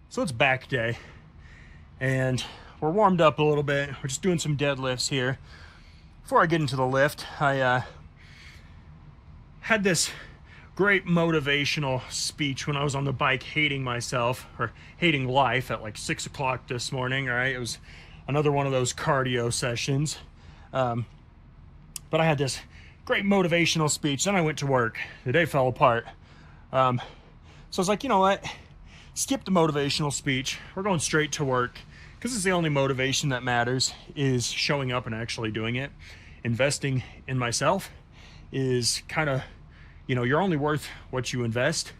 So it's back day, and we're warmed up a little bit. We're just doing some deadlifts here. Before I get into the lift, I had this great motivational speech when I was on the bike hating myself, or hating life, at like 6 o'clock this morning, right? It was another one of those cardio sessions. But I had this great motivational speech. Then I went to work. The day fell apart. So I was like, you know what? Skip the motivational speech. We're going straight to work, because it's the only motivation that matters, is showing up and actually doing it. Investing in myself is kind of, you're only worth what you invest.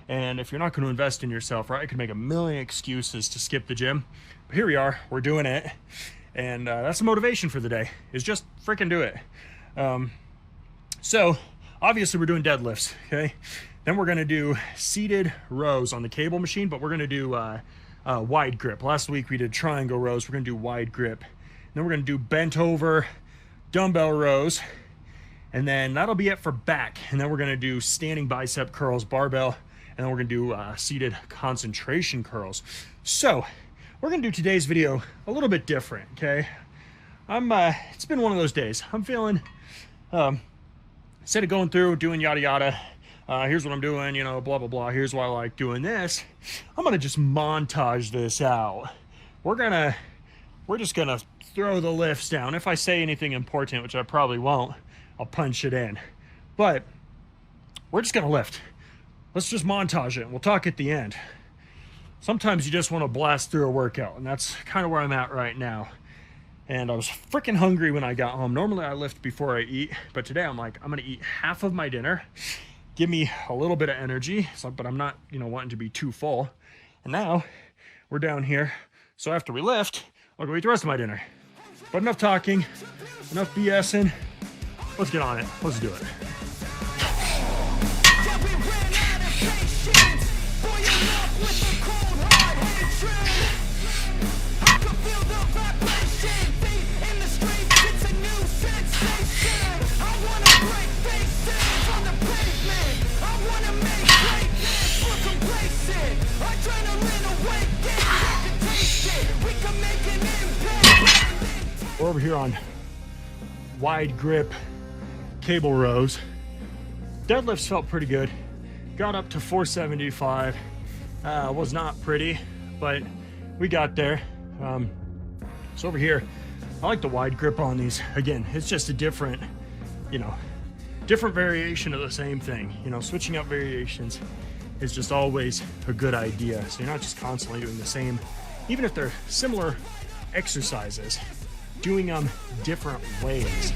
And if you're not going to invest in yourself, right, I could make a million excuses to skip the gym. But here we are, we're doing it. And that's the motivation for the day, is just freaking do it. So obviously we're doing deadlifts, okay? Then we're gonna do seated rows on the cable machine, but we're gonna do wide grip. Last week we did triangle rows, we're gonna do wide grip. Then we're gonna do bent over dumbbell rows, and then that'll be it for back. And then we're gonna do standing bicep curls, barbell, and then we're gonna do seated concentration curls. So we're gonna do today's video a little bit different, okay? It's been one of those days. I'm feeling, instead of going through doing yada yada, here's what I'm doing, blah blah blah, here's why I like doing this, I'm gonna just montage this out. We're just gonna throw the lifts down. If I say anything important, which I probably won't, I'll punch it in. But we're just gonna lift. Let's just montage it, and we'll talk at the end. Sometimes you just want to blast through a workout, and that's kind of where I'm at right now. And I was freaking hungry when I got home. Normally I lift before I eat, but today I'm like, I'm gonna eat half of my dinner, give me a little bit of energy, but I'm not, wanting to be too full. And now we're down here, so after we lift, I'll go eat the rest of my dinner. But enough talking, enough BSing. Let's get on it. Let's do it. We're over here on wide grip cable rows. Deadlifts felt pretty good. Got up to 475. Was not pretty, but we got there. So over here, I like the wide grip on these. Again, it's just a different, different variation of the same thing. Switching up variations is just always a good idea. So you're not just constantly doing the same, even if they're similar exercises, doing them different ways.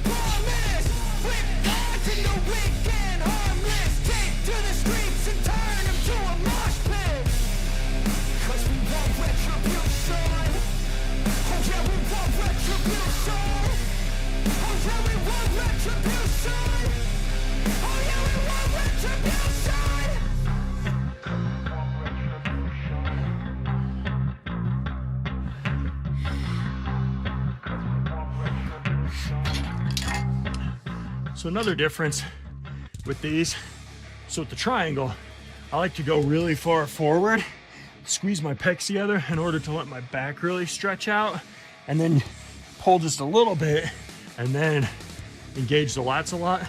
So another difference with these, so with the triangle, I like to go really far forward, squeeze my pecs together in order to let my back really stretch out, and then pull just a little bit, and then engage the lats a lot.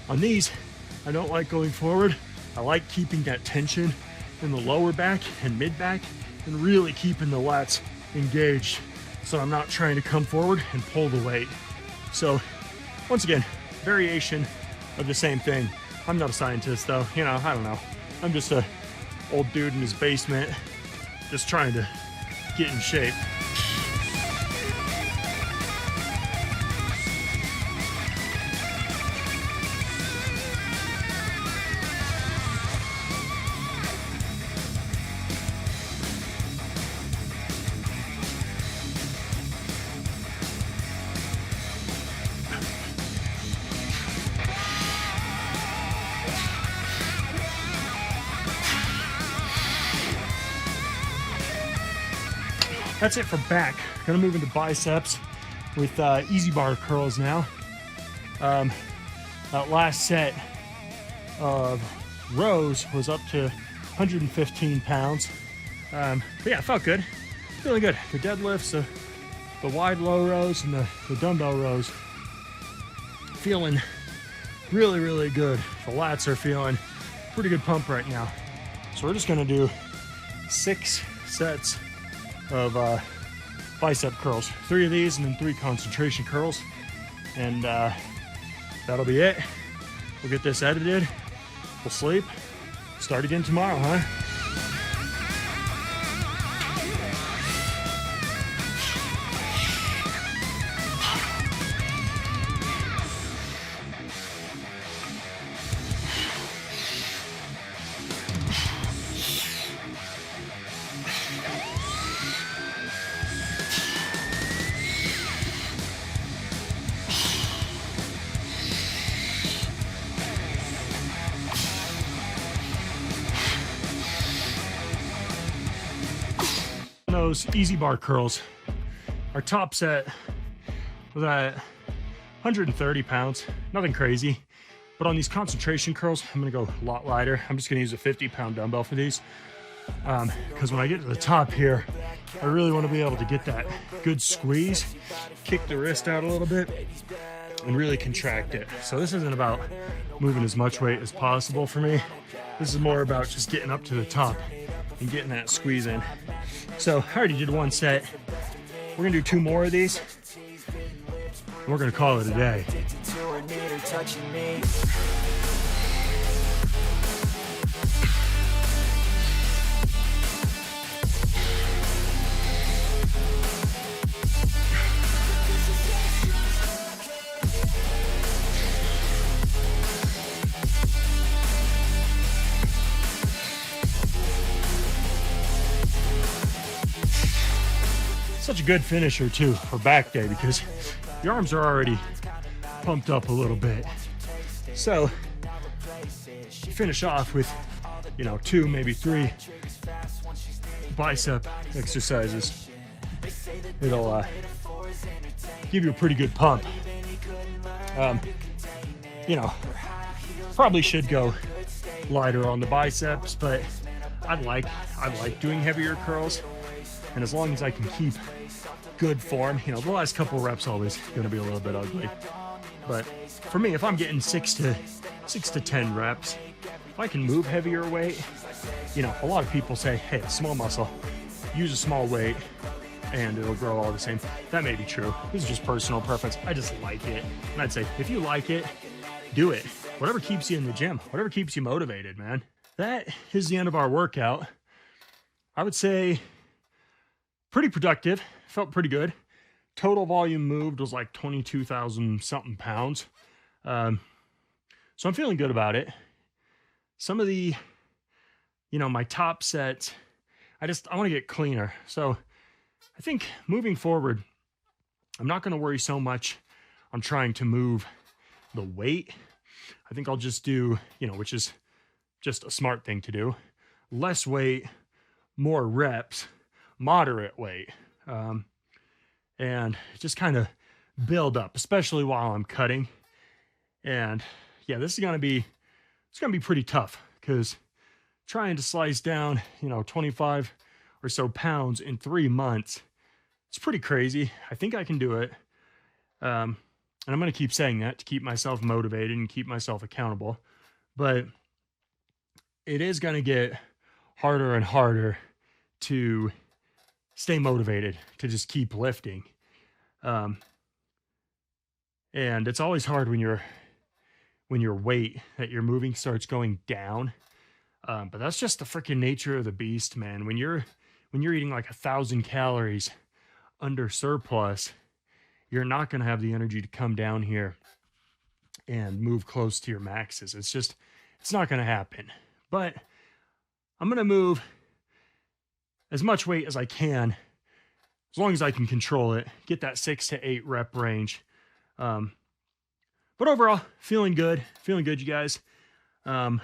On these, I don't like going forward. I like keeping that tension in the lower back and mid back, and really keeping the lats engaged, so I'm not trying to come forward and pull the weight. So once again, variation of the same thing. I'm not a scientist though, I don't know. I'm just a old dude in his basement, just trying to get in shape. That's it for back. Gonna move into biceps with easy bar curls now. That last set of rows was up to 115 pounds. But yeah, it felt good. Feeling good. The deadlifts, the wide low rows, and the dumbbell rows. Feeling really, really good. The lats are feeling pretty good pump right now. So we're just gonna do 6 sets of bicep curls. 3 of these and then 3 concentration curls. And that'll be it. We'll get this edited. We'll sleep. Start again tomorrow, huh? Those easy bar curls. Our top set was at 130 pounds, nothing crazy. But on these concentration curls, I'm gonna go a lot lighter. I'm just gonna use a 50-pound dumbbell for these. Because when I get to the top here, I really wanna be able to get that good squeeze, kick the wrist out a little bit, and really contract it. So this isn't about moving as much weight as possible for me. This is more about just getting up to the top and getting that squeeze in. So I already did 1 set. We're gonna do 2 more of these. And we're gonna call it a day. Such a good finisher too for back day because your arms are already pumped up a little bit. So finish off with, 2, maybe 3 bicep exercises. It'll give you a pretty good pump. Probably should go lighter on the biceps, but I like doing heavier curls. And as long as I can keep good form, the last couple reps always gonna be a little bit ugly. But for me, if I'm getting 6 to 10 reps, if I can move heavier weight, a lot of people say, hey, small muscle, use a small weight and it'll grow all the same. That may be true. This is just personal preference. I just like it. And I'd say, if you like it, do it. Whatever keeps you in the gym, whatever keeps you motivated, man. That is the end of our workout. I would say pretty productive, felt pretty good. Total volume moved was like 22,000 something pounds. So I'm feeling good about it. Some of the, my top sets, I want to get cleaner. So I think moving forward, I'm not going to worry so much on trying to move the weight. I think I'll just do, which is just a smart thing to do. Less weight, more reps, moderate weight, and just kind of build up, especially while I'm cutting. And yeah, this is gonna be pretty tough because trying to slice down 25 or so pounds in 3 months, it's pretty crazy. I think I can do it, and I'm gonna keep saying that to keep myself motivated and keep myself accountable. But it is gonna get harder and harder to stay motivated, to just keep lifting. And it's always hard when your weight that you're moving starts going down. But that's just the freaking nature of the beast, man. When you're eating like 1,000 calories under surplus, you're not going to have the energy to come down here and move close to your maxes. It's not going to happen. But I'm going to move as much weight as I can, as long as I can control it, get that 6 to 8 rep range. But overall, feeling good, you guys. Yeah,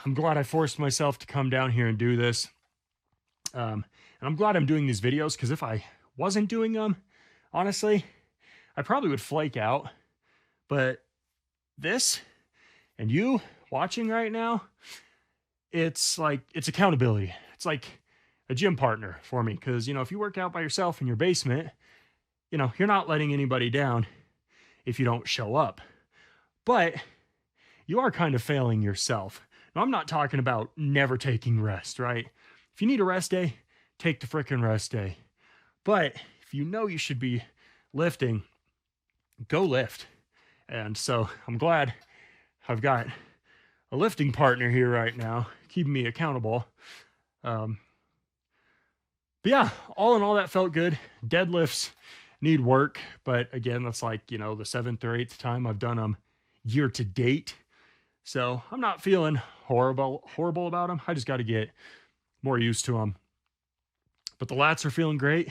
I'm glad I forced myself to come down here and do this. And I'm glad I'm doing these videos, because if I wasn't doing them, honestly, I probably would flake out. But this, and you watching right now, it's like, it's accountability. It's like a gym partner for me. Cause, you know, if you work out by yourself in your basement, you know, you're not letting anybody down if you don't show up. But you are kind of failing yourself. Now, I'm not talking about never taking rest, right? If you need a rest day, take the frickin' rest day. But if you know you should be lifting, go lift. And so I'm glad I've got a lifting partner here right now, keeping me accountable. But yeah, all in all, that felt good. Deadlifts need work, but again, that's like, you know, the 7th or 8th time I've done them year to date. So I'm not feeling horrible about them. I just got to get more used to them. But the lats are feeling great.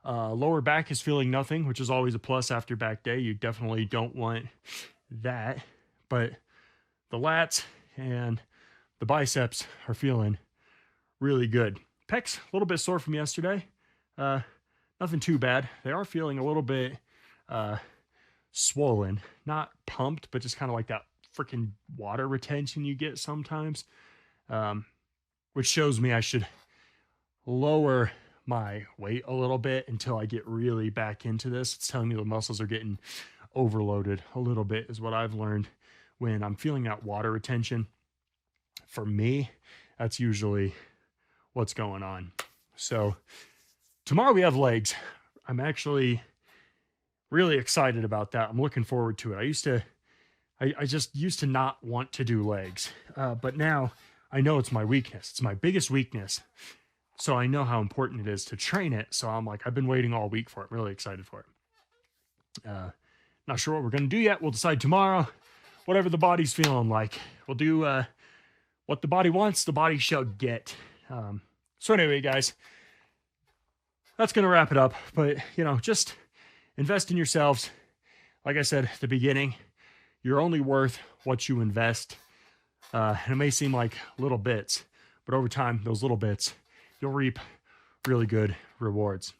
Lower back is feeling nothing, which is always a plus after back day. You definitely don't want that. But the lats and the biceps are feeling really good. Pecs, a little bit sore from yesterday. Nothing too bad. They are feeling a little bit swollen, not pumped, but just kind of like that freaking water retention you get sometimes, which shows me I should lower my weight a little bit until I get really back into this. It's telling me the muscles are getting overloaded a little bit, is what I've learned when I'm feeling that water retention. For me, that's usually what's going on. So tomorrow we have legs. I'm actually really excited about that. I'm looking forward to it. I just used to not want to do legs, but now I know it's my weakness. It's my biggest weakness. So I know how important it is to train it. So I'm like, I've been waiting all week for it. I'm really excited for it. Not sure what we're going to do yet. We'll decide tomorrow, whatever the body's feeling like. We'll do what the body wants, the body shall get. So anyway, guys, that's going to wrap it up. But, you know, just invest in yourselves. Like I said at the beginning, you're only worth what you invest. And it may seem like little bits, but over time, those little bits, you'll reap really good rewards.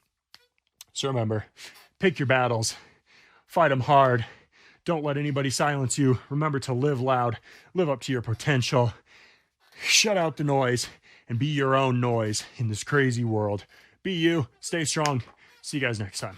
So remember, pick your battles, fight them hard. Don't let anybody silence you. Remember to live loud, live up to your potential, shut out the noise, and be your own noise in this crazy world. Be you, stay strong. See you guys next time.